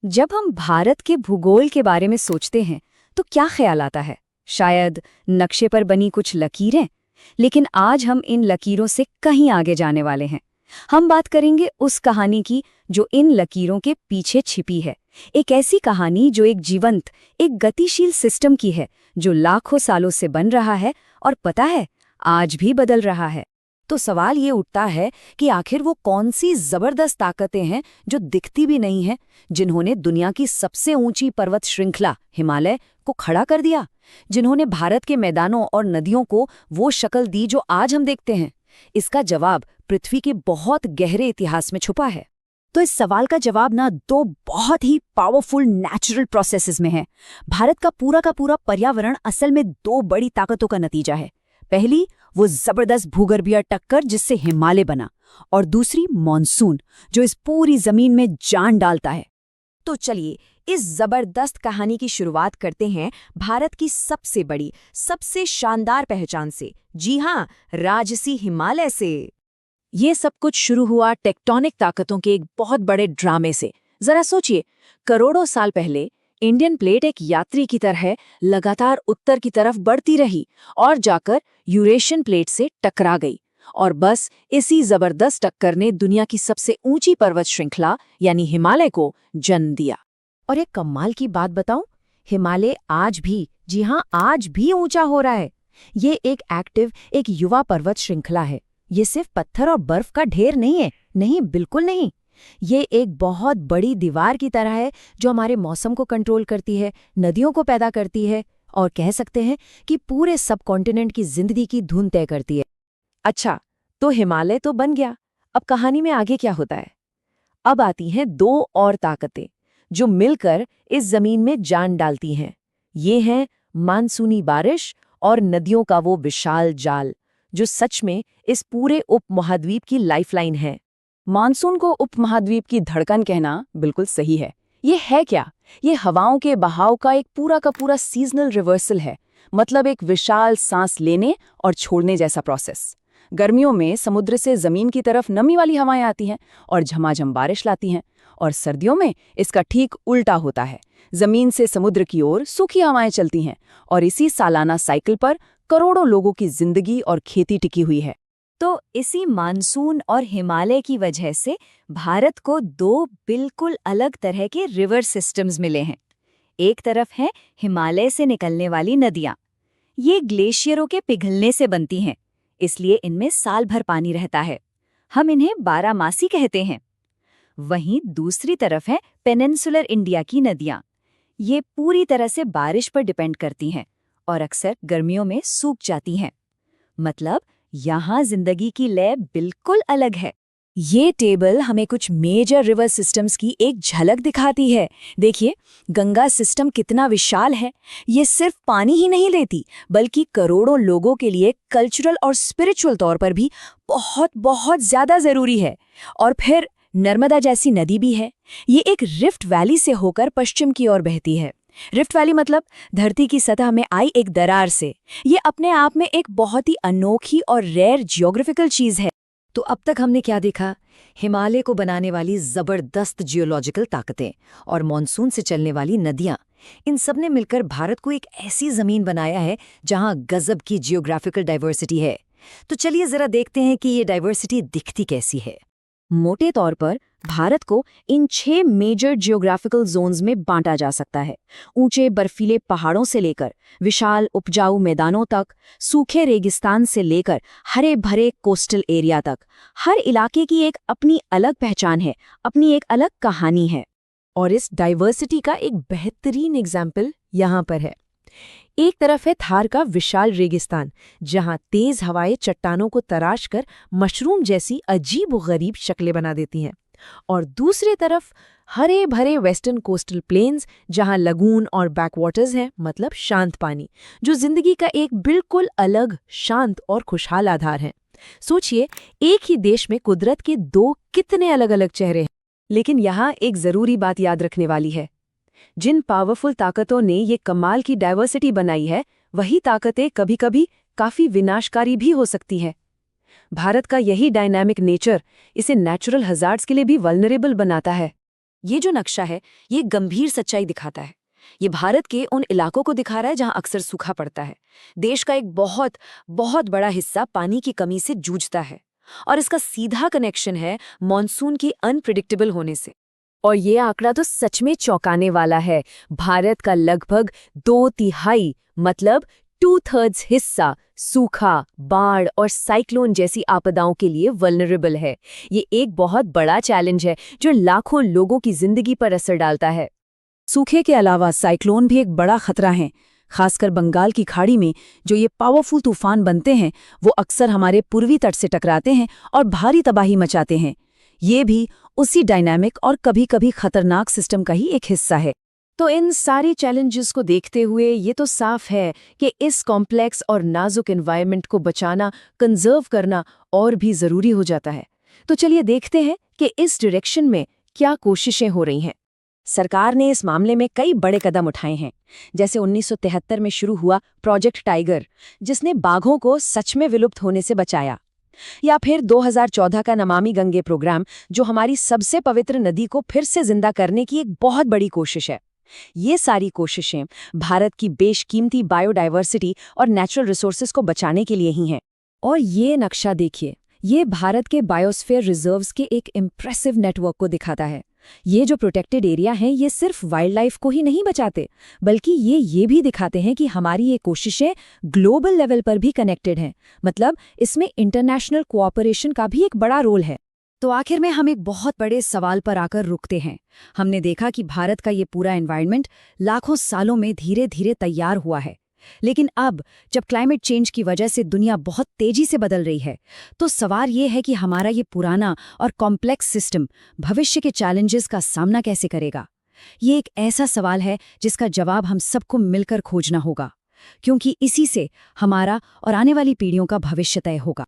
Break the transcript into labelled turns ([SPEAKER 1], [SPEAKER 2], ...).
[SPEAKER 1] जब हम भारत के भूगोल के बारे में सोचते हैं तो क्या ख्याल आता है? शायद नक्शे पर बनी कुछ लकीरें। लेकिन आज हम इन लकीरों से कहीं आगे जाने वाले हैं। हम बात करेंगे उस कहानी की जो इन लकीरों के पीछे छिपी है। एक ऐसी कहानी जो एक जीवंत, एक गतिशील सिस्टम की है, जो लाखों सालों से बन रहा है और पता है, आज भी बदल रहा है।
[SPEAKER 2] तो सवाल ये उठता है कि आखिर वो कौन सी जबरदस्त ताकतें हैं जो दिखती भी नहीं हैं, जिन्होंने दुनिया की सबसे ऊंची पर्वत श्रृंखला हिमालय को खड़ा कर दिया, जिन्होंने भारत के मैदानों और नदियों को वो शक्ल दी जो आज हम देखते हैं। इसका जवाब पृथ्वी के बहुत गहरे इतिहास में छुपा है। तो इस सवाल का जवाब ना दो बहुत ही पावरफुल नेचुरल प्रोसेसेस में है। भारत का पूरा पर्यावरण असल में दो बड़ी ताकतों का नतीजा है। पहली वो जबरदस्त भूगर्भीय टक्कर जिससे हिमालय बना, और दूसरी मॉनसून जो इस पूरी जमीन में जान डालता है। तो चलिए इस जबरदस्त कहानी की शुरुआत करते हैं भारत की सबसे बड़ी, सबसे शानदार पहचान से। जी हाँ, राजसी हिमालय से। ये सब कुछ शुरू हुआ टेक्टोनिक ताकतों के एक बहुत बड़े ड्रामे से। जरा सोचिए, करोड़ों साल पहले इंडियन प्लेट एक यात्री की तरह लगातार उत्तर की तरफ बढ़ती रही और जाकर यूरेशियन प्लेट से टकरा गई। और बस इसी जबरदस्त टक्कर ने दुनिया की सबसे ऊंची पर्वत श्रृंखला यानी हिमालय को जन्म दिया। और एक कमाल की बात बताऊं, हिमालय आज भी, जी हाँ, आज भी ऊंचा हो रहा है। ये एक एक्टिव, एक युवा पर्वत श्रृंखला है। ये सिर्फ पत्थर और बर्फ का ढेर नहीं है, नहीं, बिल्कुल नहीं। ये एक बहुत बड़ी दीवार की तरह है जो हमारे मौसम को कंट्रोल करती है, नदियों को पैदा करती है, और कह सकते हैं कि पूरे सब कॉन्टिनेंट की जिंदगी की धुन तय करती है। अच्छा, तो हिमालय तो बन गया, अब कहानी में आगे क्या होता है? अब आती हैं दो और ताकतें जो मिलकर इस जमीन में जान डालती हैं। ये हैं मानसूनी बारिश और नदियों का वो विशाल जाल, जो सच में इस पूरे उपमहाद्वीप की लाइफलाइन है। मानसून को उपमहाद्वीप की धड़कन कहना बिल्कुल सही है। ये है क्या? ये हवाओं के बहाव का एक पूरा का पूरा सीजनल रिवर्सल है। मतलब एक विशाल सांस लेने और छोड़ने जैसा प्रोसेस। गर्मियों में समुद्र से जमीन की तरफ नमी वाली हवाएं आती हैं और झमाझम बारिश लाती हैं, और सर्दियों में इसका ठीक उल्टा होता है। जमीन से समुद्र की ओर सूखी हवाएं चलती हैं, और इसी सालाना साइकिल पर करोड़ों लोगों की जिंदगी और खेती टिकी हुई है।
[SPEAKER 1] तो इसी मानसून और हिमालय की वजह से भारत को दो बिल्कुल अलग तरह के रिवर सिस्टम्स मिले हैं। एक तरफ है हिमालय से निकलने वाली नदियां। ये ग्लेशियरों के पिघलने से बनती हैं, इसलिए इनमें साल भर पानी रहता है। हम इन्हें बारहमासी कहते हैं। वहीं दूसरी तरफ है पेनिनसुलर इंडिया की नदियां। ये पूरी तरह से बारिश पर डिपेंड करती हैं और अक्सर गर्मियों में सूख जाती हैं। मतलब यहाँ जिंदगी की लय बिल्कुल अलग है।
[SPEAKER 2] ये टेबल हमें कुछ मेजर रिवर सिस्टम्स की एक झलक दिखाती है। देखिए, गंगा सिस्टम कितना विशाल है। ये सिर्फ पानी ही नहीं लेती, बल्कि करोड़ों लोगों के लिए कल्चरल और स्पिरिचुअल तौर पर भी बहुत बहुत ज्यादा जरूरी है। और फिर नर्मदा जैसी नदी भी है। ये एक रिफ्ट वैली से होकर पश्चिम की ओर बहती है। रिफ्ट वैली मतलब धरती की सतह में आई एक दरार से। ये अपने आप में एक बहुत ही अनोखी और रेयर जियोग्राफिकल चीज है। तो अब तक हमने क्या देखा? हिमालय को बनाने वाली जबरदस्त जियोलॉजिकल ताकतें और मॉनसून से चलने वाली नदियां, इन सब ने मिलकर भारत को एक ऐसी जमीन बनाया है जहां गजब की जियोग्राफिकल डाइवर्सिटी है। तो चलिए जरा देखते हैं कि ये डाइवर्सिटी दिखती कैसी है। मोटे तौर पर भारत को इन 6 मेजर जियोग्राफिकल जोन्स में बांटा जा सकता है। ऊंचे बर्फीले पहाड़ों से लेकर विशाल उपजाऊ मैदानों तक, सूखे रेगिस्तान से लेकर हरे भरे कोस्टल एरिया तक, हर इलाके की एक अपनी अलग पहचान है, अपनी एक अलग कहानी है। और इस डाइवर्सिटी का एक बेहतरीन एग्जाम्पल यहाँ पर है। एक तरफ है थार का विशाल रेगिस्तान, जहां तेज हवाएं चट्टानों को तराशकर मशरूम जैसी अजीब-ओ-गरीब शक्लें बना देती हैं। और दूसरी तरफ हरे भरे वेस्टर्न कोस्टल प्लेन्स, जहां लगून और बैकवाटर्स हैं, मतलब शांत पानी, जो जिंदगी का एक बिल्कुल अलग, शांत और खुशहाल आधार है। सोचिए, एक ही देश में कुदरत के दो कितने अलग अलग चेहरे हैं। लेकिन यहाँ एक जरूरी बात याद रखने वाली है। जिन पावरफुल ताकतों ने ये कमाल की डाइवर्सिटी बनाई है, वही ताकतें कभी-कभी काफी विनाशकारी भी हो सकती है। भारत का यही डायनामिक नेचर इसे नेचुरल हजार्ड्स के लिए भी वल्नरेबल बनाता है। ये जो नक्शा है, ये गंभीर सच्चाई दिखाता है। ये भारत के उन इलाकों को दिखा रहा है जहां अक्सर सूखा पड़ता है। देश का एक बहुत बहुत बड़ा हिस्सा पानी की कमी से जूझता है, और इसका सीधा कनेक्शन है मॉनसून की अनप्रिडिक्टेबल होने से। और ये आंकड़ा तो सच में चौंकाने वाला है। भारत का लगभग 2/3 मतलब 2/3 हिस्सा सूखा, बाढ़ और साइक्लोन जैसी आपदाओं के लिए वल्नरेबल है। ये एक बहुत बड़ा चैलेंज है जो लाखों लोगों की जिंदगी पर असर डालता है।
[SPEAKER 3] सूखे के अलावा साइक्लोन भी एक बड़ा खतरा है। खासकर बंगाल की खाड़ी में जो ये पावरफुल तूफान बनते हैं, वो अक्सर हमारे पूर्वी तट से टकराते हैं और भारी तबाही मचाते हैं। ये भी उसी डायनामिक और कभी-कभी खतरनाक सिस्टम का ही एक हिस्सा है।
[SPEAKER 2] तो इन सारी चैलेंजेस को देखते हुए ये तो साफ है कि इस कॉम्प्लेक्स और नाजुक एनवायरनमेंट को बचाना, कंजर्व करना और भी ज़रूरी हो जाता है। तो चलिए देखते हैं कि इस डायरेक्शन में क्या कोशिशें हो रही हैं।
[SPEAKER 3] सरकार ने इस मामले में कई बड़े कदम उठाए हैं, जैसे 1973 में शुरू हुआ प्रोजेक्ट टाइगर, जिसने बाघों को सच में विलुप्त होने से बचाया, या फिर 2014 का नमामि गंगे प्रोग्राम, जो हमारी सबसे पवित्र नदी को फिर से जिंदा करने की एक बहुत बड़ी कोशिश है। ये सारी कोशिशें भारत की बेशकीमती बायोडायवर्सिटी और नेचुरल रिसोर्सेज को बचाने के लिए ही हैं।
[SPEAKER 2] और ये नक्शा देखिए, ये भारत के बायोस्फीयर रिजर्व्स के एक इम्प्रेसिव नेटवर्क को दिखाता है। ये जो प्रोटेक्टेड एरिया हैं, ये सिर्फ वाइल्ड लाइफ को ही नहीं बचाते, बल्कि ये भी दिखाते हैं कि हमारी ये कोशिशें ग्लोबल लेवल पर भी कनेक्टेड हैं। मतलब इसमें इंटरनेशनल कोऑपरेशन का भी एक बड़ा रोल है। तो आखिर में हम एक बहुत बड़े सवाल पर आकर रुकते हैं। हमने देखा कि भारत का ये पूरा एनवायरनमेंट लाखों सालों में धीरे धीरे तैयार हुआ है, लेकिन अब जब क्लाइमेट चेंज की वजह से दुनिया बहुत तेजी से बदल रही है, तो सवाल ये है कि हमारा ये पुराना और कॉम्प्लेक्स सिस्टम भविष्य के चैलेंजेस का सामना कैसे करेगा। ये एक ऐसा सवाल है जिसका जवाब हम सबको मिलकर खोजना होगा, क्योंकि इसी से हमारा और आने वाली पीढ़ियों का भविष्य तय होगा।